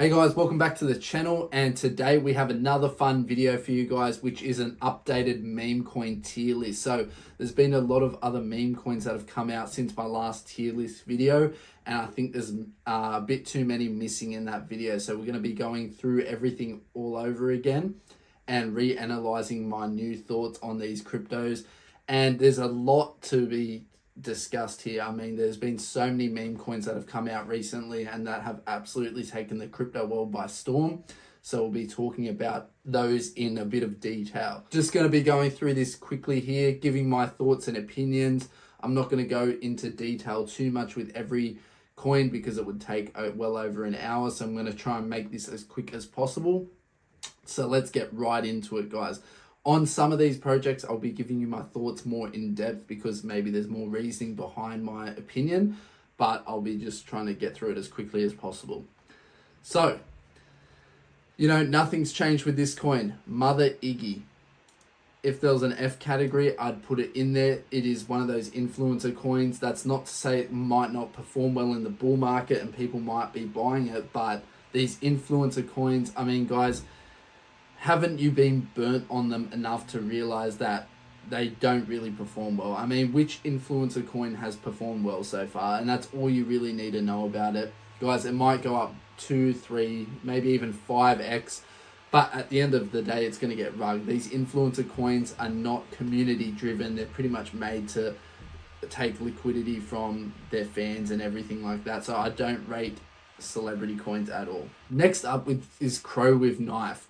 Hey guys, welcome back to the channel, and today we have another fun video for you guys, which is an updated meme coin tier list. So there's been a lot of other meme coins that have come out since my last tier list video, and I think there's a bit too many missing in that video. So we're going to be going through everything all over again and reanalyzing my new thoughts on these cryptos. And there's a lot to be discussed here. I mean, there's been so many meme coins that have come out recently and that have absolutely taken the crypto world by storm. So we'll be talking about those in a bit of detail. Just going to be going through this quickly here, giving my thoughts and opinions. I'm not going to go into detail too much with every coin because it would take well over an hour. So I'm going to try and make this as quick as possible. So let's get right into it, guys. On some of these projects, I'll be giving you my thoughts more in depth because maybe there's more reasoning behind my opinion, but I'll be just trying to get through it as quickly as possible. So, nothing's changed with this coin. Mother Iggy. If there was an F category, I'd put it in there. It is one of those influencer coins. That's not to say it might not perform well in the bull market and people might be buying it, but these influencer coins, I mean, guys, haven't you been burnt on them enough to realize that they don't really perform well? I mean, which influencer coin has performed well so far? And that's all you really need to know about it. Guys, it might go up 2, 3, maybe even 5x, but at the end of the day, it's going to get rugged. These influencer coins are not community driven. They're pretty much made to take liquidity from their fans and everything like that. So I don't rate celebrity coins at all. Next up is Crow with Knife.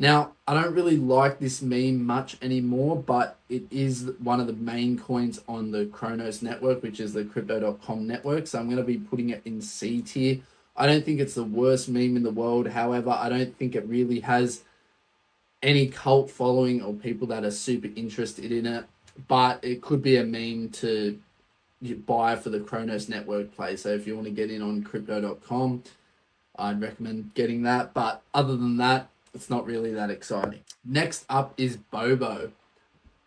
Now, I don't really like this meme much anymore, but it is one of the main coins on the Kronos network, which is the crypto.com network. So I'm going to be putting it in C tier. I don't think it's the worst meme in the world. However, I don't think it really has any cult following or people that are super interested in it. But it could be a meme to buy for the Kronos network play. So if you want to get in on crypto.com, I'd recommend getting that. But other than that, it's not really that exciting. Next up is Bobo.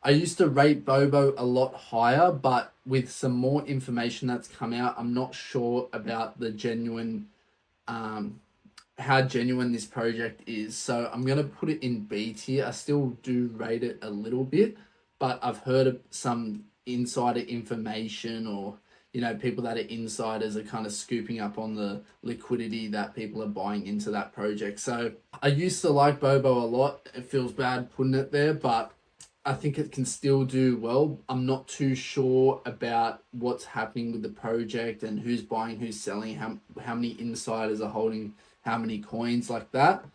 I used to rate Bobo a lot higher, but with some more information that's come out, I'm not sure about the genuine, how genuine this project is. So I'm going to put it in B tier. I still do rate it a little bit, but I've heard of some insider information or people that are insiders are kind of scooping up on the liquidity that people are buying into that project. So I used to like Bobo a lot. It feels bad putting it there, but I think it can still do well. I'm not too sure about what's happening with the project and who's buying, who's selling, how many insiders are holding how many coins like that.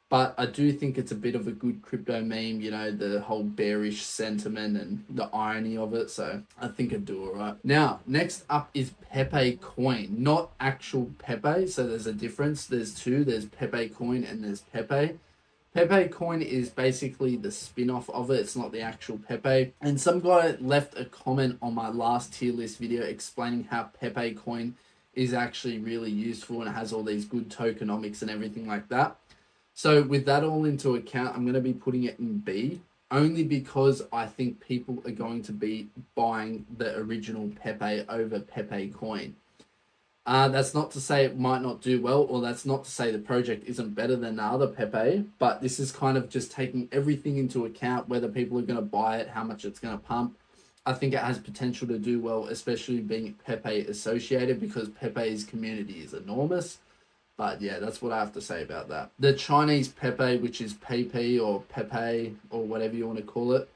But I do think it's a bit of a good crypto meme, the whole bearish sentiment and the irony of it. So I think I'd do all right. Now, next up is Pepe coin, not actual Pepe. So there's a difference. There's two. There's Pepe coin and there's Pepe. Pepe coin is basically the spin-off of it. It's not the actual Pepe. And some guy left a comment on my last tier list video explaining how Pepe coin is actually really useful and it has all these good tokenomics and everything like that. So with that all into account, I'm going to be putting it in B, only because I think people are going to be buying the original Pepe over Pepe coin. That's not to say it might not do well, or that's not to say the project isn't better than the other Pepe, but this is kind of just taking everything into account, whether people are going to buy it, how much it's going to pump. I think it has potential to do well, especially being Pepe associated, because Pepe's community is enormous. But yeah, that's what I have to say about that. The Chinese Pepe, which is Pepe or Pepe or whatever you want to call it,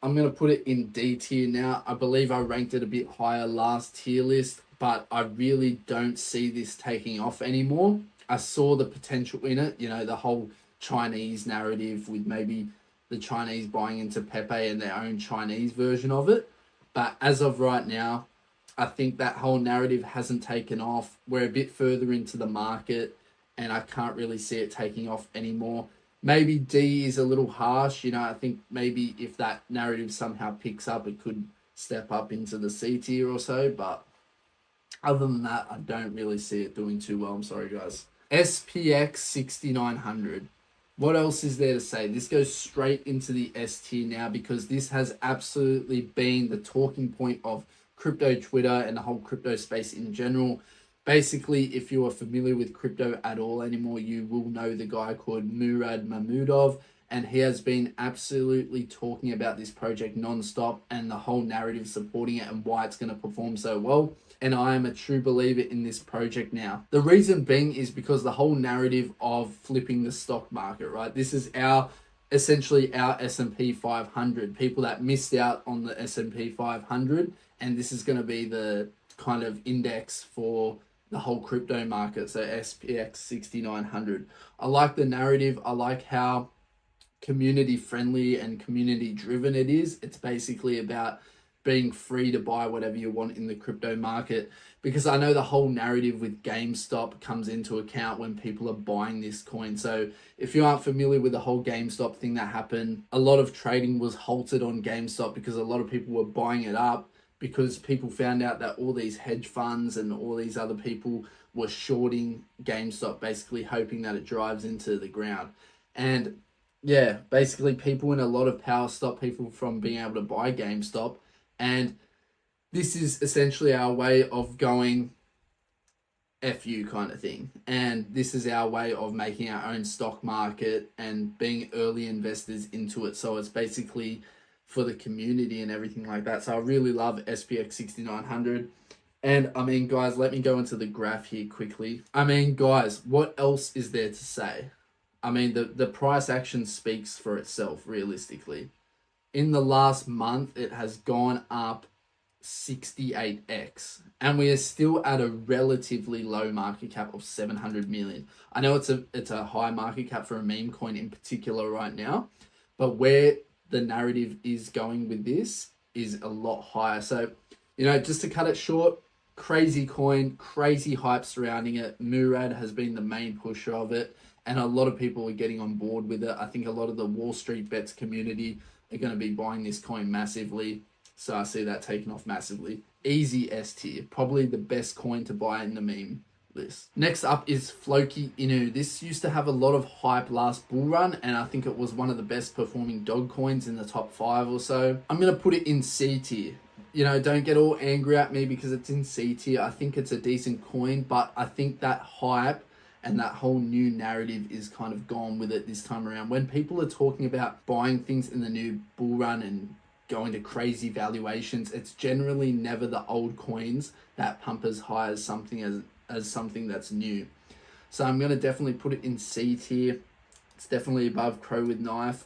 I'm going to put it in D tier now. I believe I ranked it a bit higher last tier list, but I really don't see this taking off anymore. I saw the potential in it, the whole Chinese narrative with maybe the Chinese buying into Pepe and their own Chinese version of it. But as of right now, I think that whole narrative hasn't taken off. We're a bit further into the market and I can't really see it taking off anymore. Maybe D is a little harsh. I think maybe if that narrative somehow picks up, it could step up into the C tier or so. But other than that, I don't really see it doing too well. I'm sorry, guys. SPX 6900. What else is there to say? This goes straight into the S tier now because this has absolutely been the talking point of crypto Twitter and the whole crypto space in general. Basically, if you are familiar with crypto at all anymore, you will know the guy called Murad Mahmudov, and he has been absolutely talking about this project non-stop and the whole narrative supporting it and why it's going to perform so well. And I am a true believer in this project now. The reason being is because the whole narrative of flipping the stock market, right? This is essentially our S&P 500, people that missed out on the S&P 500, and this is going to be the kind of index for the whole crypto market, so SPX 6900. I like the narrative. I like how community friendly and community driven it is. It's basically about being free to buy whatever you want in the crypto market, because I know the whole narrative with GameStop comes into account when people are buying this coin. So if you aren't familiar with the whole GameStop thing that happened, a lot of trading was halted on GameStop because a lot of people were buying it up because people found out that all these hedge funds and all these other people were shorting GameStop, basically hoping that it drives into the ground. And yeah, basically people in a lot of power stop people from being able to buy GameStop. And this is essentially our way of going F you kind of thing. And this is our way of making our own stock market and being early investors into it. So it's basically for the community and everything like that. So I really love SPX 6900. And I mean, guys, let me go into the graph here quickly. I mean, guys, what else is there to say? I mean, the price action speaks for itself, realistically. In the last month, it has gone up 68x. And we are still at a relatively low market cap of 700 million. I know it's a high market cap for a meme coin in particular right now, but where the narrative is going with this is a lot higher. So, just to cut it short, crazy coin, crazy hype surrounding it. Murad has been the main pusher of it, and a lot of people are getting on board with it. I think a lot of the Wall Street Bets community are going to be buying this coin massively. So I see that taking off massively. Easy S tier, probably the best coin to buy in the meme list. Next up is Floki Inu. This used to have a lot of hype last bull run, and I think it was one of the best performing dog coins in the top 5 or so. I'm going to put it in C tier. Don't get all angry at me because it's in C tier. I think it's a decent coin, but I think that hype and that whole new narrative is kind of gone with it this time around. When people are talking about buying things in the new bull run and going to crazy valuations, it's generally never the old coins that pump as high as something something that's new. So I'm going to definitely put it in C tier. It's definitely above Crow with Knife.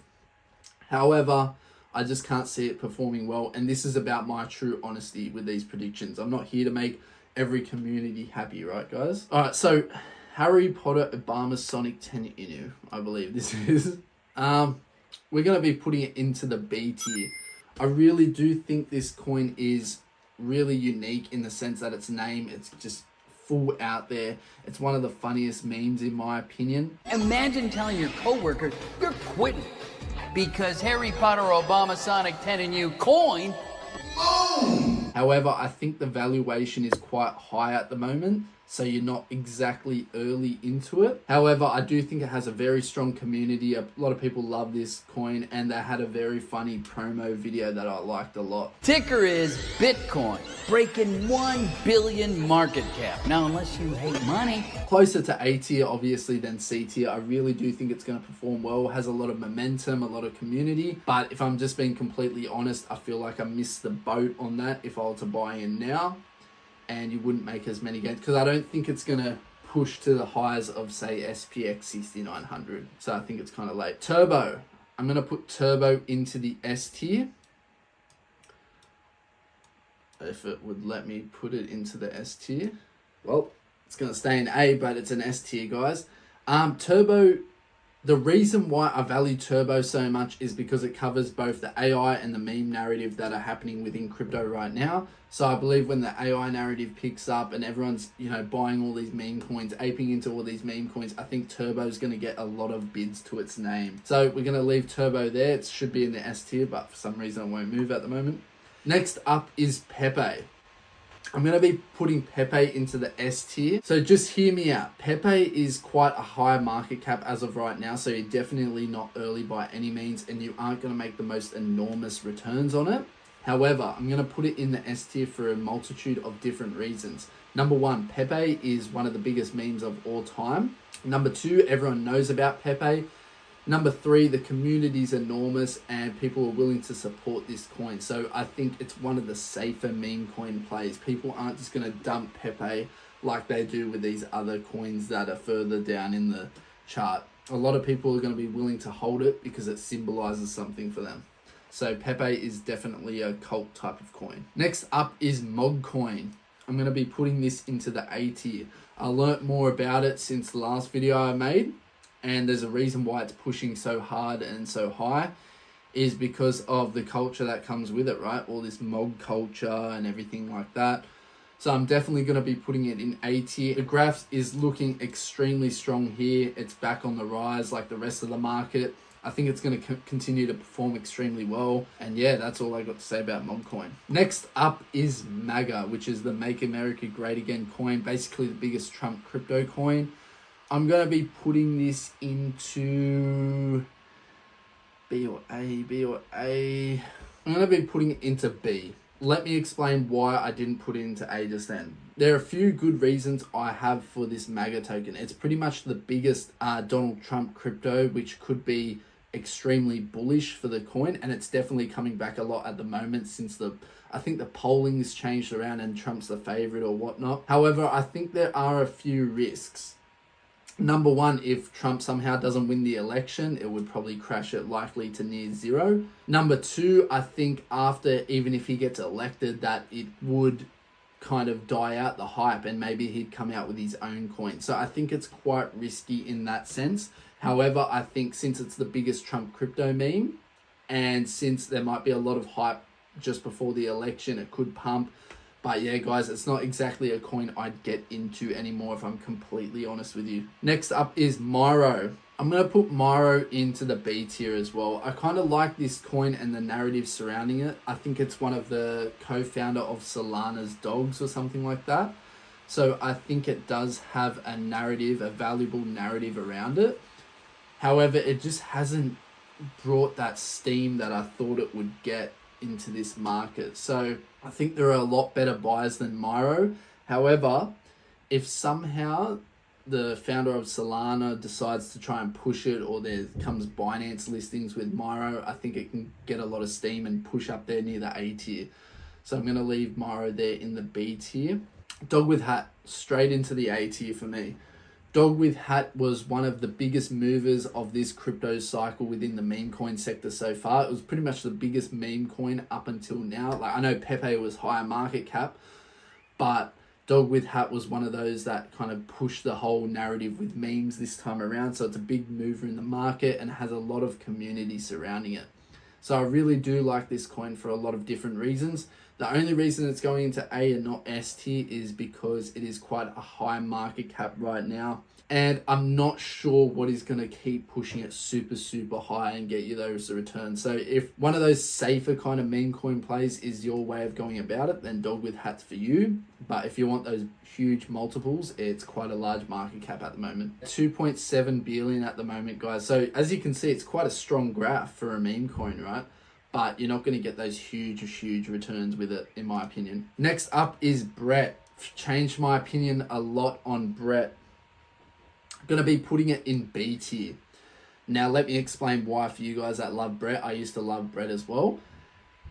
However, I just can't see it performing well, and this is about my true honesty with these predictions. I'm not here to make every community happy, right, guys? All right, so Harry Potter Obama Sonic 10 Inu, I believe this is. We're going to be putting it into the B tier. I really do think this coin is really unique in the sense that its name, it's just full out there. It's one of the funniest memes in my opinion. Imagine telling your coworkers you're quitting because Harry Potter Obama Sonic 10 and you coin. However, I think the valuation is quite high at the moment, so you're not exactly early into it. However, I do think it has a very strong community. A lot of people love this coin, and they had a very funny promo video that I liked a lot. Ticker is Bitcoin, breaking 1 billion market cap. Now, unless you hate money. Closer to A tier, obviously, than C tier. I really do think it's going to perform well. It has a lot of momentum, a lot of community. But if I'm just being completely honest, I feel like I missed the boat on that if I were to buy in now. And you wouldn't make as many gains because I don't think it's going to push to the highs of, say, SPX 6900. So I think it's kind of late. Turbo. I'm going to put Turbo into the S tier. If it would let me put it into the S tier. Well, it's going to stay in A, but it's an S tier, guys. Turbo, the reason why I value Turbo so much is because it covers both the AI and the meme narrative that are happening within crypto right now. So I believe when the AI narrative picks up and everyone's, buying all these meme coins, aping into all these meme coins, I think Turbo is going to get a lot of bids to its name. So we're going to leave Turbo there. It should be in the S tier, but for some reason it won't move at the moment. Next up is Pepe. I'm going to be putting Pepe into the S tier. So just hear me out. Pepe is quite a high market cap as of right now. So you're definitely not early by any means, and you aren't going to make the most enormous returns on it. However, I'm going to put it in the S tier for a multitude of different reasons. Number one, Pepe is one of the biggest memes of all time. Number two, everyone knows about Pepe. Number three, the community is enormous and people are willing to support this coin. So I think it's one of the safer meme coin plays. People aren't just going to dump Pepe like they do with these other coins that are further down in the chart. A lot of people are going to be willing to hold it because it symbolizes something for them. So Pepe is definitely a cult type of coin. Next up is Mog coin. I'm going to be putting this into the A tier. I learnt more about it since the last video I made, and there's a reason why it's pushing so hard and so high is because of the culture that comes with it, right? All this Mog culture and everything like that. So I'm definitely going to be putting it in A tier. The graph is looking extremely strong here. It's back on the rise like the rest of the market. I think it's going to continue to perform extremely well. And yeah, that's all I got to say about Mobcoin. Next up is MAGA, which is the Make America Great Again coin. Basically the biggest Trump crypto coin. I'm going to be putting this into B or A, B or A. I'm going to be putting it into B. Let me explain why I didn't put it into A just then. There are a few good reasons I have for this MAGA token. It's pretty much the biggest Donald Trump crypto, which could be extremely bullish for the coin, and it's definitely coming back a lot at the moment since I think the polling's changed around and Trump's the favorite or whatnot. However, I think there are a few risks. Number one, if Trump somehow doesn't win the election, it would probably crash it likely to near zero. Number two, I think after, even if he gets elected, that it would kind of die out the hype and maybe he'd come out with his own coin. So I think it's quite risky in that sense. However, I think since it's the biggest Trump crypto meme and since there might be a lot of hype just before the election, it could pump. But yeah, guys, it's not exactly a coin I'd get into anymore if I'm completely honest with you. Next up is Myro. I'm going to put Myro into the B tier as well. I kind of like this coin and the narrative surrounding it. I think it's one of the co-founder of Solana's dogs or something like that. So I think it does have a narrative, a valuable narrative around it. However, it just hasn't brought that steam that I thought it would get into this market. So I think there are a lot better buyers than Myro. However, if somehow the founder of Solana decides to try and push it, or there comes Binance listings with Myro, I think it can get a lot of steam and push up there near the A tier. So I'm going to leave Myro there in the B tier. Dogwifhat straight into the A tier for me. Dogwifhat was one of the biggest movers of this crypto cycle within the meme coin sector so far. It was pretty much the biggest meme coin up until now. Like, I know Pepe was higher market cap, but Dogwifhat was one of those that kind of pushed the whole narrative with memes this time around. So it's a big mover in the market and has a lot of community surrounding it. So I really do like this coin for a lot of different reasons. The only reason it's going into A and not S tier is because it is quite a high market cap right now. And I'm not sure what is going to keep pushing it super, super high and get you those returns. So if one of those safer kind of meme coin plays is your way of going about it, then Dogwifhat's for you. But if you want those huge multiples, it's quite a large market cap at the moment. 2.7 billion at the moment, guys. So as you can see, it's quite a strong graph for a meme coin, right? But you're not going to get those huge returns with it, in my opinion. Next up is Brett. Changed my opinion a lot on Brett. Going to be putting it in B tier. Now, let me explain why for you guys that love Brett. I used to love Brett as well.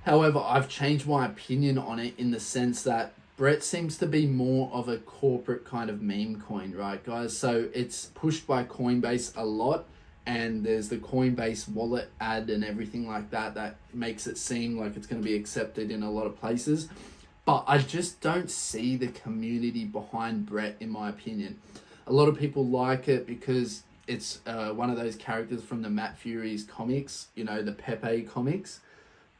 However, I've changed my opinion on it in the sense that Brett seems to be more of a corporate kind of meme coin, right, guys? So it's pushed by Coinbase a lot. And there's the Coinbase wallet ad and everything like that that makes it seem like it's going to be accepted in a lot of places. But I just don't see the community behind Brett, in my opinion. A lot of people like it because it's one of those characters from the Matt Fury's comics, you know, the Pepe comics.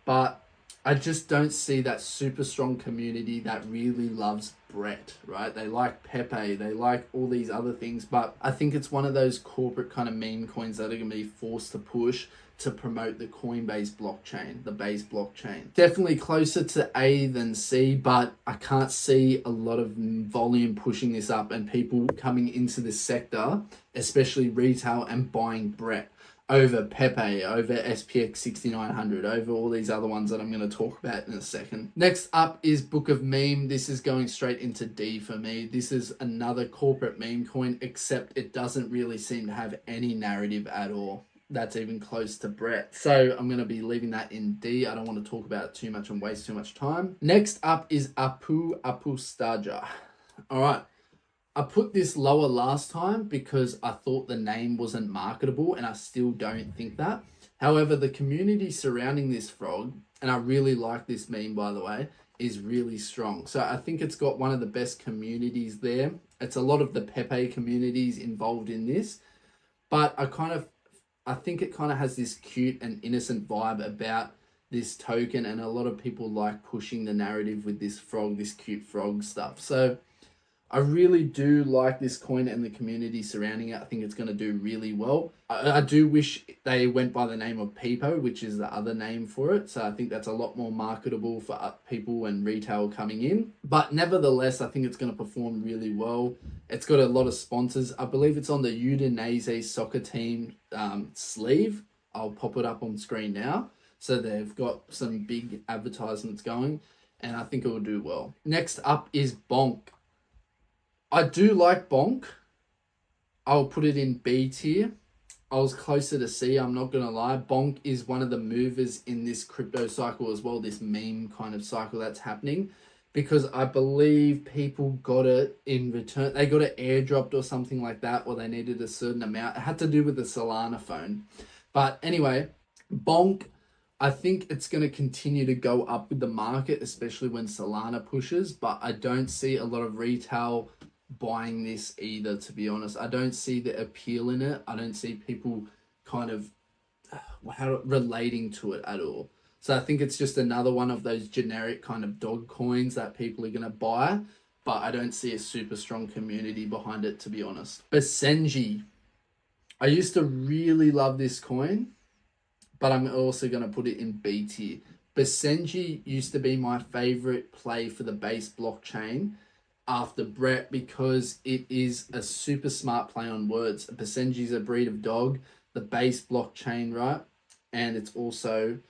But I just don't see that super strong community that really loves Brett, right? They like Pepe, they like all these other things, but I think it's one of those corporate kind of meme coins that are going to be forced to push to promote the Coinbase blockchain, the Base blockchain. Definitely closer to A than C, but I can't see a lot of volume pushing this up and people coming into this sector, especially retail, and buying Brett. over Pepe, over SPX 6900, over all these other ones that I'm going to talk about in a second. Next up is Book of Meme. This is going straight into D for me. This is another corporate meme coin, except it doesn't really seem to have any narrative at all that's even close to Brett. So I'm going to be leaving that in D. I don't want to talk about it too much and waste too much time. Next up is apustaja. All right. I put this lower last time because I thought the name wasn't marketable, and I still don't think that. However, the community surrounding this frog, and I really like this meme, by the way, is really strong. So I think it's got one of the best communities there. It's a lot of the Pepe communities involved in this, but I think it kind of has this cute and innocent vibe about this token, and a lot of people like pushing the narrative with this frog, this cute frog stuff. So I really do like this coin and the community surrounding it. I think it's going to do really well. I do wish they went by the name of Pepe, which is the other name for it. So I think that's a lot more marketable for people and retail coming in. But nevertheless, I think it's going to perform really well. It's got a lot of sponsors. I believe it's on the Udinese soccer team sleeve. I'll pop it up on screen now. So they've got some big advertisements going, and I think it will do well. Next up is Bonk. I do like Bonk. I'll put it in B tier. I was closer to C, I'm not going to lie. Bonk is one of the movers in this crypto cycle as well, this meme kind of cycle that's happening, because I believe people got it in return. They got it airdropped or something like that, or they needed a certain amount. It had to do with the Solana phone. But anyway, Bonk, I think it's going to continue to go up with the market, especially when Solana pushes, but I don't see a lot of retail buying this either, to be honest. I don't see the appeal in it. I don't see people kind of relating to it at all. So I think it's just another one of those generic kind of dog coins that people are going to buy, but I don't see a super strong community behind it, to be honest. Basenji. I used to really love this coin, but I'm also going to put it in B tier. Basenji used to be my favorite play for the base blockchain after Brett, because it is a super smart play on words. Basenji is a breed of dog, the base blockchain, right? And it's also,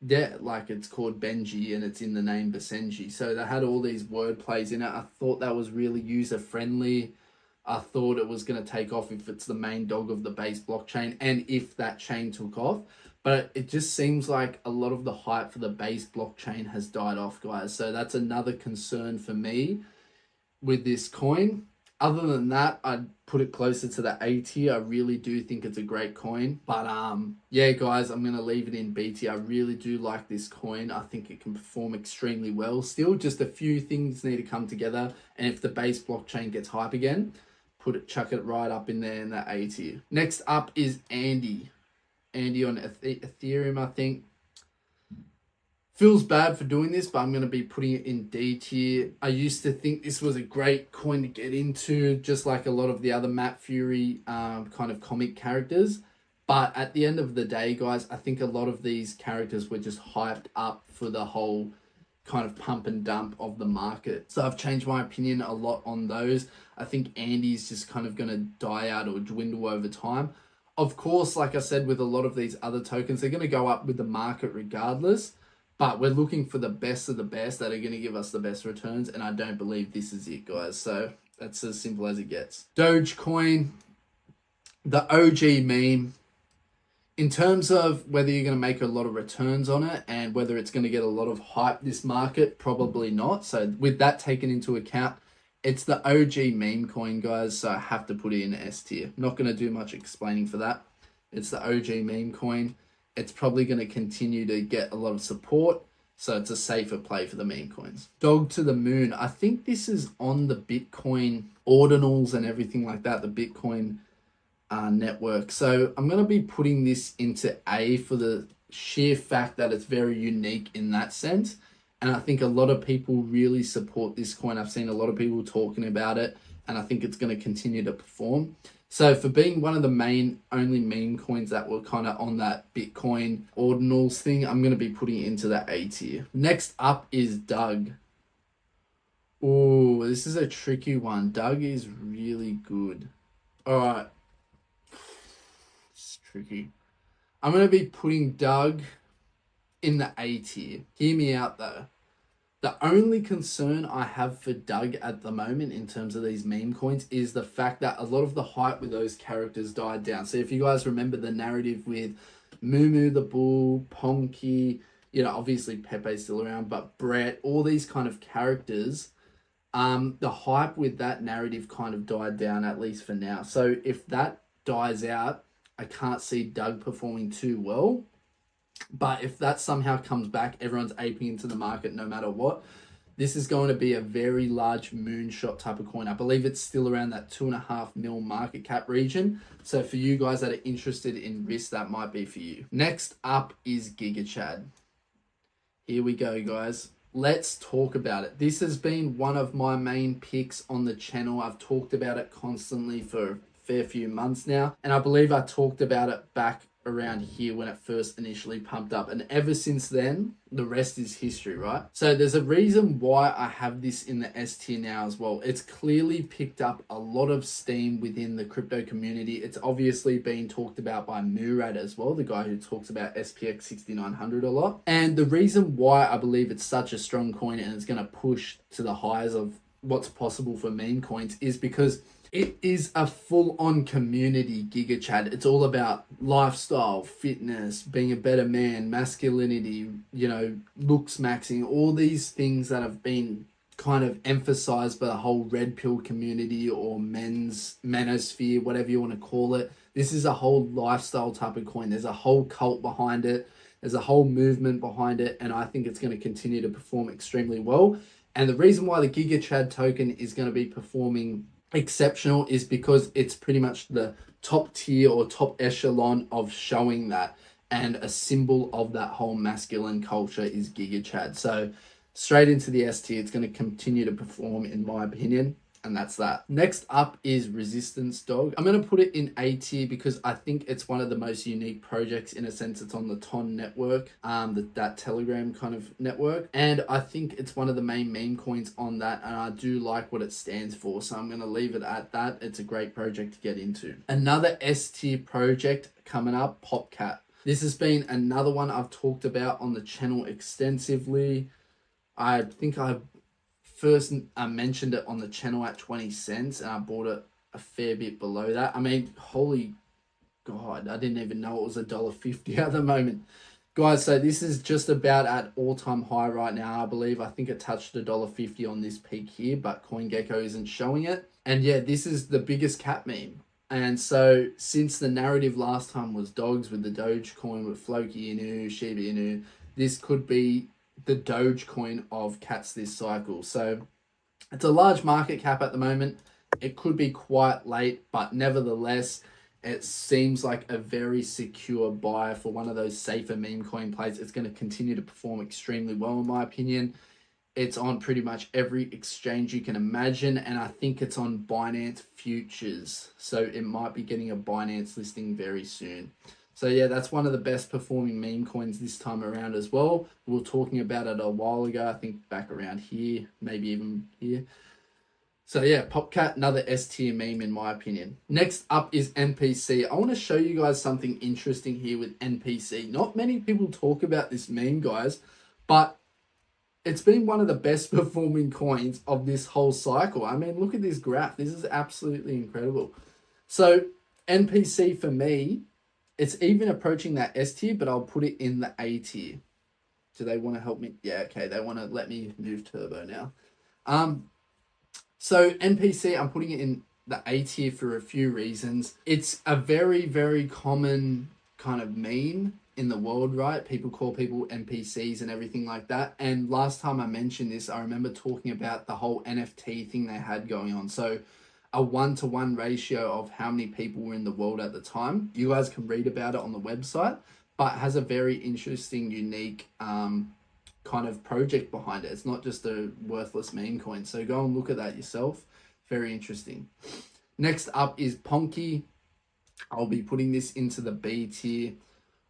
like it's called Benji and it's in the name Basenji. So they had all these word plays in it. I thought that was really user friendly. I thought it was going to take off if it's the main dog of the base blockchain and if that chain took off. But it just seems like a lot of the hype for the base blockchain has died off, guys. So that's another concern for me with this coin. Other than that, I'd put it closer to the A tier. I really do think it's a great coin. But yeah, guys, I'm going to leave it in B tier. I really do like this coin. I think it can perform extremely well. Still, just a few things need to come together. And if the base blockchain gets hype again, chuck it right up in there in the A tier. Next up is Andy. Andy on Ethereum, I think. Feels bad for doing this, but I'm going to be putting it in D tier. I used to think this was a great coin to get into, just like a lot of the other Matt Fury kind of comic characters. But at the end of the day, guys, I think a lot of these characters were just hyped up for the whole kind of pump and dump of the market. So I've changed my opinion a lot on those. I think Andy's just kind of going to die out or dwindle over time. Of course, like I said, with a lot of these other tokens, they're going to go up with the market regardless. But we're looking for the best of the best that are going to give us the best returns. And I don't believe this is it, guys. So that's as simple as it gets. Dogecoin, the OG meme. In terms of whether you're going to make a lot of returns on it and whether it's going to get a lot of hype this market, probably not. So with that taken into account, it's the OG meme coin, guys. So I have to put it in S tier. Not going to do much explaining for that. It's the OG meme coin. It's probably going to continue to get a lot of support. So it's a safer play for the meme coins. Dog to the moon. I think this is on the Bitcoin ordinals and everything like that. The Bitcoin network. So I'm going to be putting this into A for the sheer fact that it's very unique in that sense. And I think a lot of people really support this coin. I've seen a lot of people talking about it, and I think it's going to continue to perform. So for being one of the only meme coins that were kind of on that Bitcoin ordinals thing, I'm going to be putting it into the A tier. Next up is Doug. Oh, this is a tricky one. Doug is really good. All right. It's tricky. I'm going to be putting Doug in the A tier. Hear me out though. The only concern I have for Doug at the moment in terms of these meme coins is the fact that a lot of the hype with those characters died down. So if you guys remember the narrative with Moo the Bull, Ponke, you know, obviously Pepe's still around, but Brett, all these kind of characters, the hype with that narrative kind of died down, at least for now. So if that dies out, I can't see Doug performing too well. But if that somehow comes back, everyone's aping into the market no matter what. This is going to be a very large moonshot type of coin. I believe it's still around that 2.5 mil market cap region. So for you guys that are interested in risk, that might be for you. Next up is gigachad. Here we go, guys. Let's talk about it. This has been one of my main picks on the channel. I've talked about it constantly for a fair few months now. And I believe I talked about it back around here when it first initially pumped up, and ever since then the rest is history, right? So there's a reason why I have this in the S tier now as well. It's clearly picked up a lot of steam within the crypto community. It's obviously been talked about by Murad as well, the guy who talks about SPX 6900 a lot. And the reason why I believe it's such a strong coin and it's going to push to the highs of what's possible for meme coins is because it is a full-on community gigachad. It's all about lifestyle, fitness, being a better man, masculinity, you know, looks maxing, all these things that have been kind of emphasized by the whole red pill community or manosphere, whatever you want to call it. This is a whole lifestyle type of coin. There's a whole cult behind it. There's a whole movement behind it, and I think it's going to continue to perform extremely well. And the reason why the gigachad token is going to be performing exceptional is because it's pretty much the top tier or top echelon of showing that, and a symbol of that whole masculine culture is gigachad. So straight into the S tier, it's going to continue to perform in my opinion, and that's that. Next up is Resistance Dog. I'm going to put it in A tier because I think it's one of the most unique projects. In a sense, it's on the Ton network, that Telegram kind of network, and I think it's one of the main meme coins on that, and I do like what it stands for, so I'm going to leave it at that. It's a great project to get into. Another S tier project coming up, Popcat. This has been another one I've talked about on the channel extensively. I think I mentioned it on the channel at 20 cents and I bought it a fair bit below that. I mean, holy God, I didn't even know it was $1.50 at the moment. Guys, so this is just about at all-time high right now, I believe. I think it touched $1.50 on this peak here, but CoinGecko isn't showing it. And yeah, this is the biggest cat meme. And so since the narrative last time was dogs with the Dogecoin with Floki Inu, Shiba Inu, this could be the Dogecoin of cats this cycle. So it's a large market cap at the moment. It could be quite late, but nevertheless, it seems like a very secure buy for one of those safer meme coin plays. It's going to continue to perform extremely well in my opinion. It's on pretty much every exchange you can imagine, and I think it's on Binance Futures. So it might be getting a Binance listing very soon. So yeah, that's one of the best performing meme coins this time around as well. We were talking about it a while ago, I think back around here, maybe even here. So yeah, Popcat, another S tier meme in my opinion. Next up is NPC. I want to show you guys something interesting here with NPC. Not many people talk about this meme, guys, but it's been one of the best performing coins of this whole cycle. I mean, look at this graph. This is absolutely incredible. So NPC for me, it's even approaching that S tier, but I'll put it in the A tier. Do they want to help me? Yeah, okay. They want to let me move turbo now. So NPC, I'm putting it in the A tier for a few reasons. It's a very, very common kind of meme in the world, right? People call people NPCs and everything like that. And last time I mentioned this, I remember talking about the whole NFT thing they had going on. So a 1-to-1 ratio of how many people were in the world at the time. You guys can read about it on the website, but it has a very interesting, unique kind of project behind it. It's not just a worthless meme coin. So go and look at that yourself. Very interesting. Next up is Ponke. I'll be putting this into the B tier.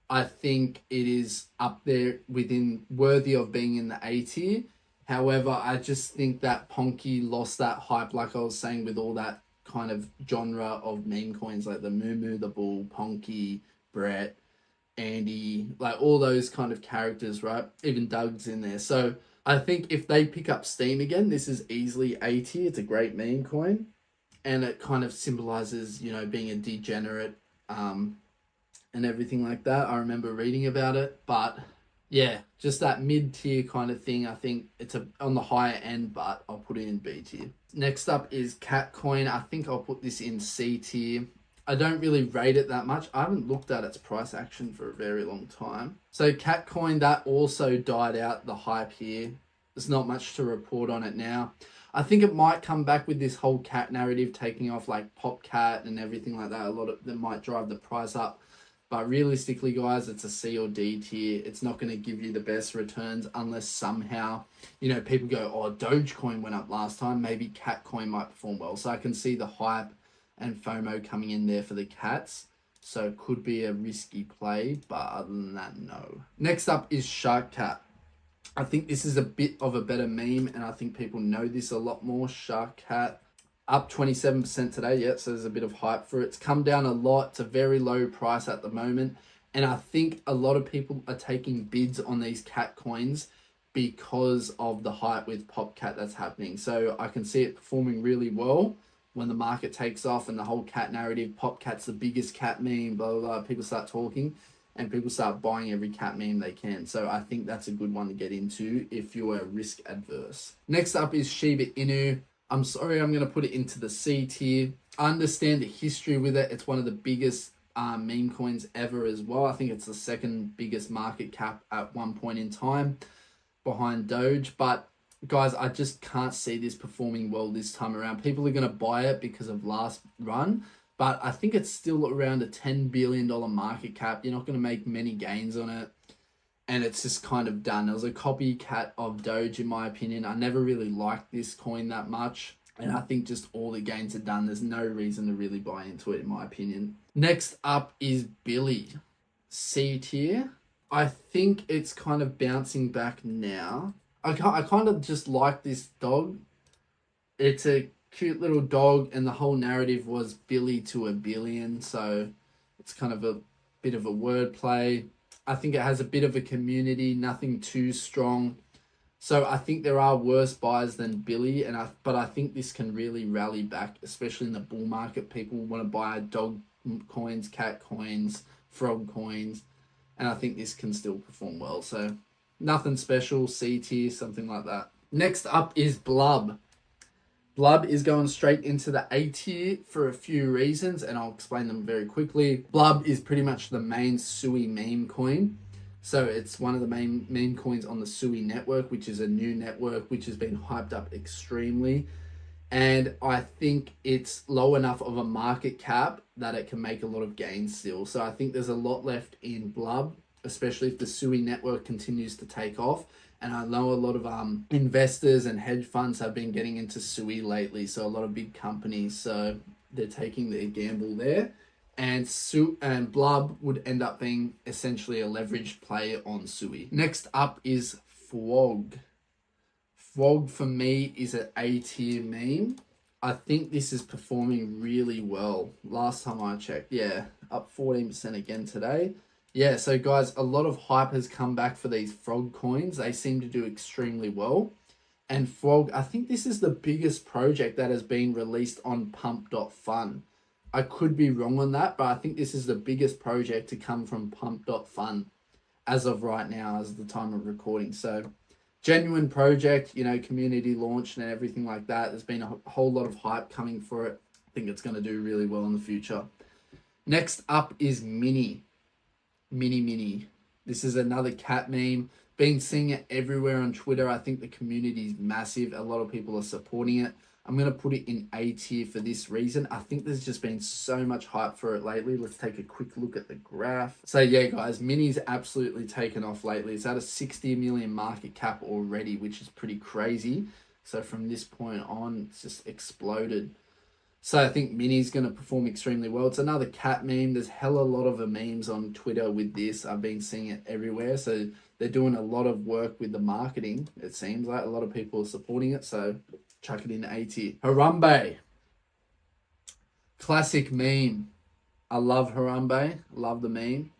I think it is up there within worthy of being in the A tier. However, I just think that Ponke lost that hype, like I was saying, with all that kind of genre of meme coins like the Moo the Bull, Ponke, Brett. Andy, like all those kind of characters, right? Even Doug's in there. So I think if they pick up steam again, this is easily A tier. It's a great meme coin. And it kind of symbolizes, you know, being a degenerate and everything like that. I remember reading about it. But yeah, just that mid-tier kind of thing. I think it's on the higher end, but I'll put it in B tier. Next up is Cat Coin. I think I'll put this in C tier. I don't really rate it that much. I haven't looked at its price action for a very long time. So Cat Coin, that also died out, the hype here. There's not much to report on it now. I think it might come back with this whole cat narrative taking off, like popcat and everything like that. A lot of them might drive the price up. But realistically, guys, it's a C or D tier. It's not going to give you the best returns unless somehow, you know, people go, oh, Dogecoin went up last time. Maybe Cat Coin might perform well. So I can see the hype and FOMO coming in there for the cats. So it could be a risky play, but other than that, no. Next up is Shark Cat. I think this is a bit of a better meme, and I think people know this a lot more. Shark Cat up 27% today. Yeah, so there's a bit of hype for it. It's come down a lot. It's a very low price at the moment, and I think a lot of people are taking bids on these cat coins because of the hype with popcat that's happening. So I can see it performing really well when the market takes off and the whole cat narrative. Popcat's the biggest cat meme, blah, blah, blah. People start talking and people start buying every cat meme they can. So I think that's a good one to get into if you're risk adverse. Next up is Shiba Inu. I'm sorry, I'm going to put it into the C tier. I understand the history with it. It's one of the biggest meme coins ever as well. I think it's the second biggest market cap at one point in time behind Doge. But guys, I just can't see this performing well this time around. People are going to buy it because of last run, but I think it's still around a $10 billion market cap. You're not going to make many gains on it, and it's just kind of done. It was a copycat of Doge, in my opinion. I never really liked this coin that much, and I think just all the gains are done. There's no reason to really buy into it, in my opinion. Next up is Billy. C tier. I think it's kind of bouncing back now. I kind of just like this dog. It's a cute little dog, and the whole narrative was Billy to a billion, so it's kind of a bit of a wordplay. I think it has a bit of a community, nothing too strong. So I think there are worse buyers than Billy, but I think this can really rally back, especially in the bull market. People want to buy dog coins, cat coins, frog coins, and I think this can still perform well. So nothing special, C tier, something like that. Next up is Blub. Blub is going straight into the A tier for a few reasons, and I'll explain them very quickly. Blub is pretty much the main Sui meme coin. So it's one of the main meme coins on the Sui network, which is a new network which has been hyped up extremely. And I think it's low enough of a market cap that it can make a lot of gains still. So I think there's a lot left in Blub, especially if the Sui network continues to take off. And I know a lot of investors and hedge funds have been getting into Sui lately. So a lot of big companies, so they're taking their gamble there. And Blub would end up being essentially a leveraged play on Sui. Next up is Fwog. Fwog for me is an A tier meme. I think this is performing really well. Last time I checked, yeah, up 14% again today. Yeah, so guys, a lot of hype has come back for these frog coins. They seem to do extremely well. And Fwog, I think this is the biggest project that has been released on pump.fun. I could be wrong on that, but I think this is the biggest project to come from pump.fun as of right now, as the time of recording. So genuine project, you know, community launched and everything like that. There's been a whole lot of hype coming for it. I think it's going to do really well in the future. Next up is Mini. Mini. This is another cat meme. Been seeing it everywhere on Twitter. I think the community is massive. A lot of people are supporting it. I'm going to put it in A tier for this reason. I think there's just been so much hype for it lately. Let's take a quick look at the graph. So yeah, guys, Mini's absolutely taken off lately. It's at a 60 million market cap already, which is pretty crazy. So from this point on, it's just exploded. So I think Mini's going to perform extremely well. It's another cat meme. There's hella lot of memes on Twitter with this. I've been seeing it everywhere. So they're doing a lot of work with the marketing. It seems like a lot of people are supporting it. So chuck it in A tier. Harambe. Classic meme. I love Harambe. Love the meme.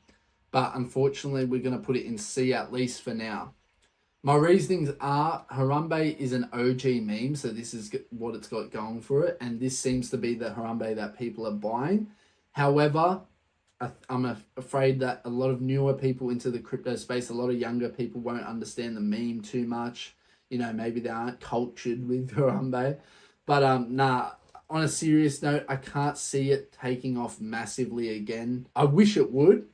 but unfortunately we're going to put it in C at least for now. My reasonings are Harambe is an OG meme, so this is what it's got going for it, and this seems to be the Harambe that people are buying. However, I'm afraid that a lot of newer people into the crypto space, a lot of younger people won't understand the meme too much. You know, maybe they aren't cultured with Harambe. But nah, on a serious note, I can't see it taking off massively again. I wish it would,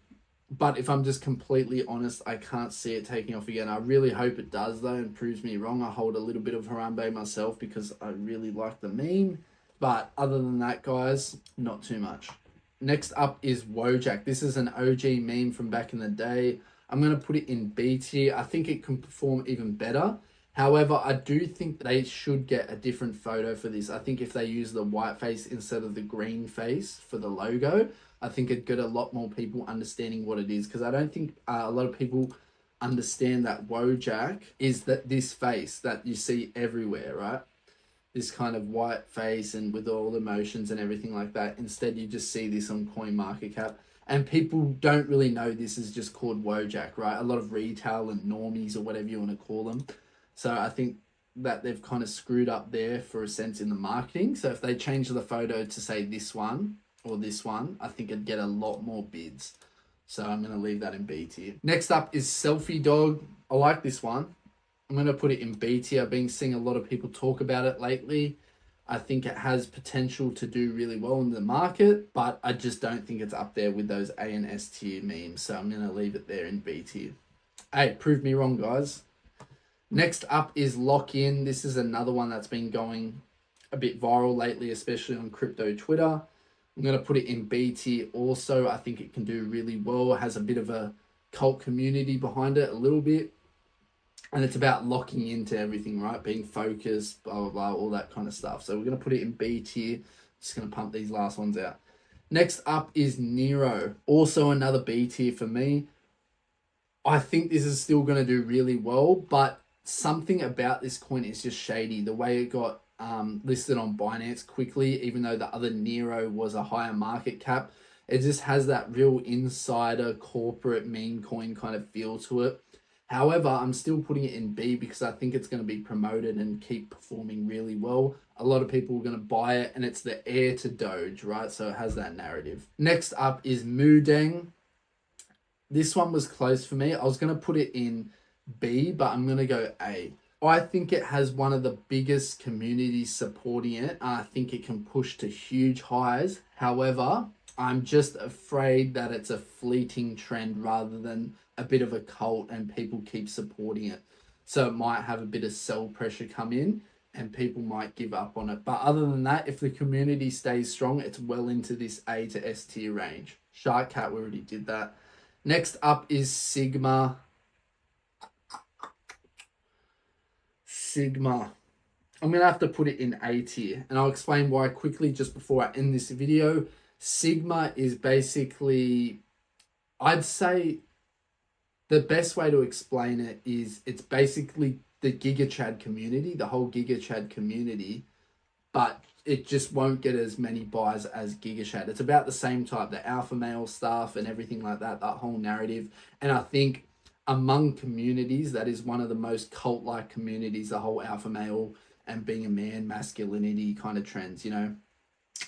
but if I'm just completely honest, I can't see it taking off again. I really hope it does, though, and proves me wrong. I hold a little bit of Harambe myself because I really like the meme. But other than that, guys, not too much. Next up is Wojak. This is an OG meme from back in the day. I'm going to put it in B tier. I think it can perform even better. However, I do think they should get a different photo for this. I think if they use the white face instead of the green face for the logo, I think it'd get a lot more people understanding what it is. Because I don't think a lot of people understand that Wojak is this face that you see everywhere, right? This kind of white face and with all the motions and everything like that. Instead, you just see this on CoinMarketCap. And people don't really know this is just called Wojak, right? A lot of retail and normies or whatever you want to call them. So I think that they've kind of screwed up there for a sense in the marketing. So if they change the photo to say this one or this one, I think it'd get a lot more bids. So I'm going to leave that in B tier. Next up is Selfie Dog. I like this one. I'm going to put it in B tier. I've been seeing a lot of people talk about it lately. I think it has potential to do really well in the market, but I just don't think it's up there with those A and S tier memes. So I'm going to leave it there in B tier. Hey, prove me wrong, guys. Next up is Lock In. This is another one that's been going a bit viral lately, especially on crypto Twitter. I'm going to put it in B tier also. I think it can do really well. It has a bit of a cult community behind it, a little bit. And it's about locking into everything, right? Being focused, blah, blah, blah, all that kind of stuff. So we're going to put it in B tier. Just going to pump these last ones out. Next up is Nero. Also another B tier for me. I think this is still going to do really well, but something about this coin is just shady. The way it got listed on Binance quickly, even though the other Nero was a higher market cap, it just has that real insider corporate meme coin kind of feel to it. However, I'm still putting it in B because I think it's going to be promoted and keep performing really well. A lot of people are going to buy it, and it's the heir to Doge, right? So it has that narrative. Next up is Deng. This one was close for me. I was going to put it in B, but I'm going to go A. I think it has one of the biggest communities supporting it. I think it can push to huge highs. However, I'm just afraid that it's a fleeting trend rather than a bit of a cult and people keep supporting it. So it might have a bit of sell pressure come in and people might give up on it. But other than that, if the community stays strong, it's well into this A to S tier range. Sharkcat, we already did that. Next up is Sigma. I'm going to have to put it in A tier. And I'll explain why quickly just before I end this video. Sigma is basically, I'd say the best way to explain it is it's basically the gigachad community, the whole gigachad community, but it just won't get as many buys as gigachad. It's about the same type, the alpha male stuff and everything like that, that whole narrative. And I think among communities, that is one of the most cult-like communities, the whole alpha male and being a man, masculinity kind of trends, you know.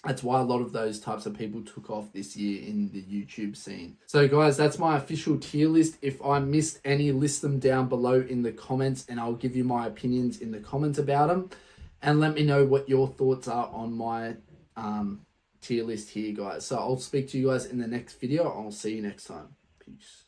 That's why a lot of those types of people took off this year in the YouTube scene. So guys, that's my official tier list. If I missed any, list them down below in the comments and I'll give you my opinions in the comments about them. And let me know what your thoughts are on my tier list here, guys. So I'll speak to you guys in the next video. I'll see you next time. Peace.